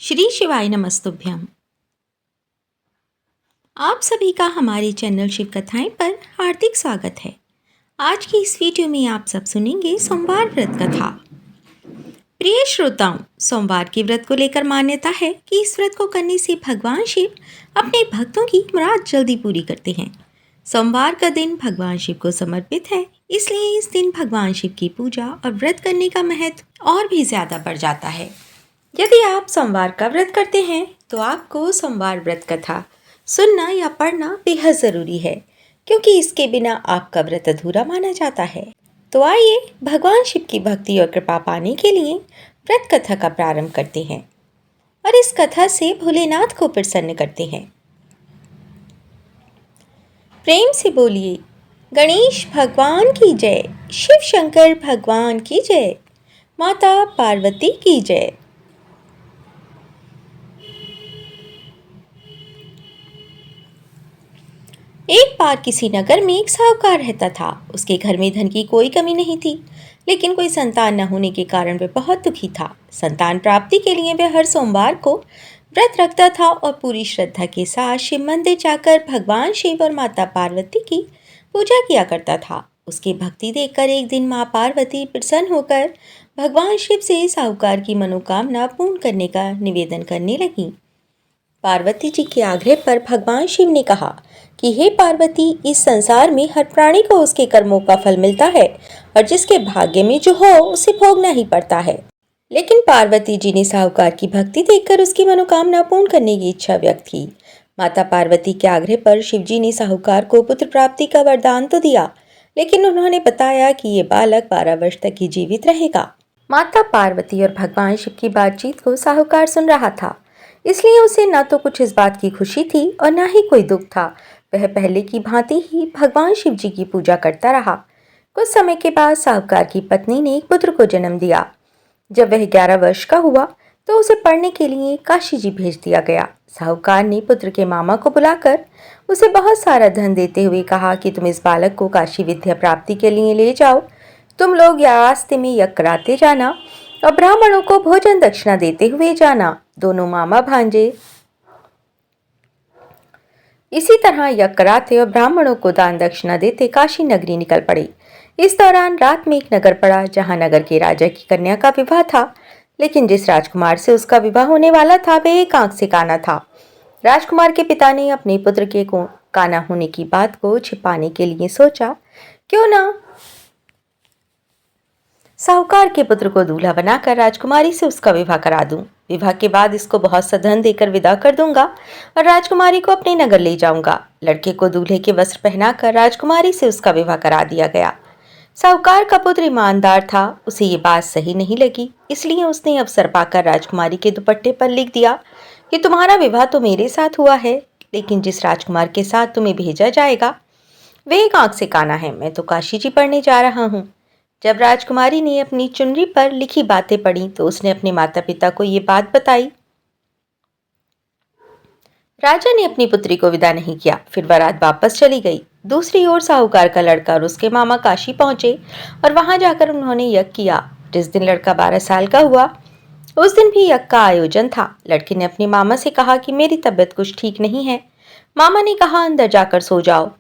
श्री शिवाय नमस्तुभ्यम। आप सभी का हमारे चैनल शिव कथाएं पर हार्दिक स्वागत है। आज की इस वीडियो में आप सब सुनेंगे सोमवार व्रत कथा। प्रिय श्रोताओं, सोमवार के व्रत को लेकर मान्यता है कि इस व्रत को करने से भगवान शिव अपने भक्तों की मुराद जल्दी पूरी करते हैं। सोमवार का दिन भगवान शिव को समर्पित है, इसलिए इस दिन भगवान शिव की पूजा और व्रत करने का महत्व और भी ज़्यादा बढ़ जाता है। यदि आप सोमवार का व्रत करते हैं तो आपको सोमवार व्रत कथा सुनना या पढ़ना बेहद ज़रूरी है, क्योंकि इसके बिना आपका व्रत अधूरा माना जाता है। तो आइए भगवान शिव की भक्ति और कृपा पाने के लिए व्रत कथा का प्रारंभ करते हैं और इस कथा से भोलेनाथ को प्रसन्न करते हैं। प्रेम से बोलिए गणेश भगवान की जय, शिव शंकर भगवान की जय, माता पार्वती की जय। एक बार किसी नगर में एक साहूकार रहता था। उसके घर में धन की कोई कमी नहीं थी, लेकिन कोई संतान न होने के कारण वह बहुत दुखी था। संतान प्राप्ति के लिए वह हर सोमवार को व्रत रखता था और पूरी श्रद्धा के साथ शिव मंदिर जाकर भगवान शिव और माता पार्वती की पूजा किया करता था। उसकी भक्ति देखकर एक दिन माँ पार्वती प्रसन्न होकर भगवान शिव से साहूकार की मनोकामना पूर्ण करने का निवेदन करने लगी। पार्वती जी के आग्रह पर भगवान शिव ने कहा कि हे पार्वती, इस संसार में हर प्राणी को उसके कर्मों का फल मिलता है और जिसके भाग्य में जो हो उसे भोगना ही पड़ता है। लेकिन पार्वती जी ने साहूकार की भक्ति देखकर उसकी मनोकामना पूर्ण करने की इच्छा व्यक्त की। माता पार्वती के आग्रह पर शिव जी ने साहूकार को पुत्र प्राप्ति का वरदान तो दिया, लेकिन उन्होंने बताया कि ये बालक 12 वर्ष तक ही जीवित रहेगा। माता पार्वती और भगवान शिव की बातचीत को साहूकार सुन रहा था, इसलिए उसे न तो कुछ इस बात की खुशी थी और न ही कोई दुख था। वह पहले की भांति ही भगवान शिव जी की पूजा करता रहा। कुछ समय के बाद साहूकार की पत्नी ने एक पुत्र को जन्म दिया। जब वह 11 वर्ष का हुआ तो उसे पढ़ने के लिए काशी जी भेज दिया गया। साहूकार ने पुत्र के मामा को बुलाकर उसे बहुत सारा धन देते हुए कहा कि तुम इस बालक को काशी विद्या प्राप्ति के लिए ले जाओ। तुम लोग या रास्ते में यज्ञ कराते जाना और ब्राह्मणों को भोजन दक्षिणा देते हुए जाना। दोनों मामा भांजे इसी तरह यज्ञ कराते और ब्राह्मणों को दान दक्षिणा देते काशी नगरी निकल पड़े। इस दौरान रात में एक नगर पड़ा, जहां नगर के राजा की कन्या का विवाह था, लेकिन जिस राजकुमार से उसका विवाह होने वाला था वह एक आंख से काना था। राजकुमार के पिता ने अपने पुत्र के काना होने की बात को छिपाने के लिए सोचा, क्यों ना साहूकार के पुत्र को दूल्हा बनाकर राजकुमारी से उसका विवाह करा दूं। विवाह के बाद इसको बहुत सा धन देकर विदा कर दूंगा और राजकुमारी को अपने नगर ले जाऊंगा। लड़के को दूल्हे के वस्त्र पहनाकर राजकुमारी से उसका विवाह करा दिया गया। साहूकार का पुत्र ईमानदार था, उसे ये बात सही नहीं लगी, इसलिए उसने अवसर पाकर राजकुमारी के दुपट्टे पर लिख दिया कि तुम्हारा विवाह तो मेरे साथ हुआ है, लेकिन जिस राजकुमार के साथ तुम्हें भेजा जाएगा वे एक आंख से काना है। मैं तो काशी जी पढ़ने जा रहा हूँ। जब राजकुमारी ने अपनी चुनरी पर लिखी बातें पढ़ी तो उसने अपने माता पिता को ये बात बताई। राजा ने अपनी पुत्री को विदा नहीं किया, फिर बारात वापस चली गई। दूसरी ओर साहूकार का लड़का और उसके मामा काशी पहुंचे और वहां जाकर उन्होंने यज्ञ किया। जिस दिन लड़का 12 साल का हुआ उस दिन भी यज्ञ का आयोजन था। लड़के ने अपने मामा से कहा कि मेरी तबीयत कुछ ठीक नहीं है। मामा ने कहा अंदर जाकर सो जाओ।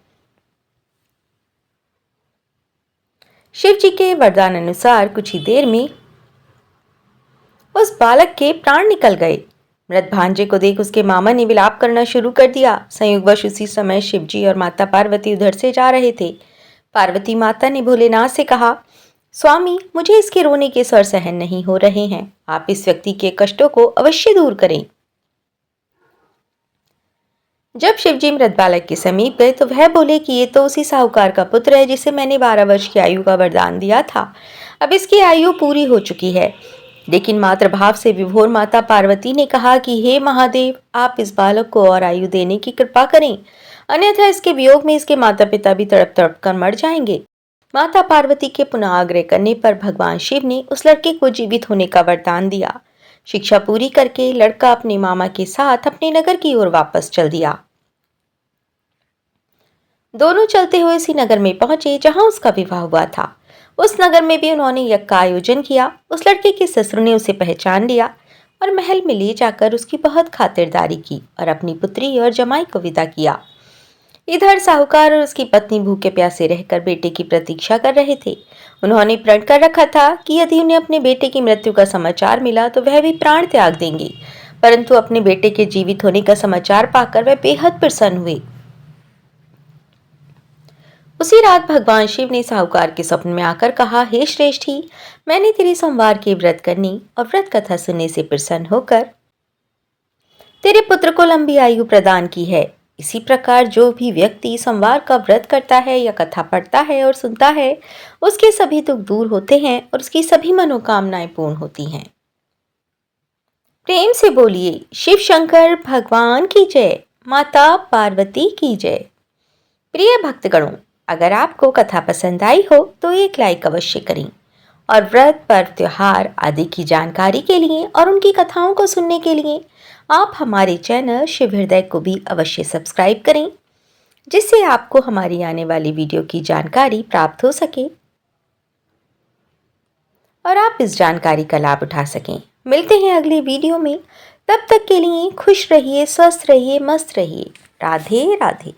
शिव जी के वरदान अनुसार कुछ ही देर में उस बालक के प्राण निकल गए। मृत भांजे को देख उसके मामा ने विलाप करना शुरू कर दिया। संयोगवश उसी समय शिव जी और माता पार्वती उधर से जा रहे थे। पार्वती माता ने भोलेनाथ से कहा, स्वामी, मुझे इसके रोने के स्वर सहन नहीं हो रहे हैं, आप इस व्यक्ति के कष्टों को अवश्य दूर करें। जब शिवजी मृत बालक के समीप गए तो वह बोले कि ये तो उसी साहूकार का पुत्र है जिसे मैंने 12 वर्ष की आयु का वरदान दिया था। अब इसकी आयु पूरी हो चुकी है। लेकिन मातृभाव से विभोर माता पार्वती ने कहा कि हे महादेव, आप इस बालक को और आयु देने की कृपा करें, अन्यथा इसके वियोग में इसके माता पिता भी तड़प तड़प कर मर जाएंगे। माता पार्वती के पुनः आग्रह करने पर भगवान शिव ने उस लड़के को जीवित होने का वरदान दिया। शिक्षा पूरी करके लड़का अपने मामा के साथ अपने नगर की ओर वापस चल दिया। दोनों चलते हुए उसी नगर में पहुंचे जहां उसका विवाह हुआ था। उस नगर में भी उन्होंने यज्ञ का आयोजन किया। उस लड़के के ससुर ने उसे पहचान लिया। और महल में ले जाकर उसकी बहुत खातिरदारी की और अपनी पुत्री और जमाई को विदा किया। इधर साहूकार और उसकी पत्नी भूखे प्यासे रहकर बेटे की प्रतीक्षा कर रहे थे। उन्होंने प्रण कर रखा था कि यदि उन्हें अपने बेटे की मृत्यु का समाचार मिला तो वह भी प्राण त्याग देंगे, परंतु अपने बेटे के जीवित होने का समाचार पाकर वह बेहद प्रसन्न हुए। उसी रात भगवान शिव ने साहूकार के स्वप्न में आकर कहा, हे श्रेष्ठी, मैंने तेरे सोमवार के व्रत करने और व्रत कथा सुनने से प्रसन्न होकर तेरे पुत्र को लंबी आयु प्रदान की है। इसी प्रकार जो भी व्यक्ति सोमवार का व्रत करता है या कथा पढ़ता है और सुनता है, उसके सभी दुख दूर होते हैं और उसकी सभी मनोकामनाएं पूर्ण होती हैं। प्रेम से बोलिए शिव शंकर भगवान की जय, माता पार्वती की जय। प्रिय भक्तगणों, अगर आपको कथा पसंद आई हो तो एक लाइक अवश्य करें और व्रत पर्व त्योहार आदि की जानकारी के लिए और उनकी कथाओं को सुनने के लिए आप हमारे चैनल शिव हृदय को भी अवश्य सब्सक्राइब करें, जिससे आपको हमारी आने वाली वीडियो की जानकारी प्राप्त हो सके और आप इस जानकारी का लाभ उठा सकें। मिलते हैं अगले वीडियो में, तब तक के लिए खुश रहिए, स्वस्थ रहिए, मस्त रहिए। राधे राधे।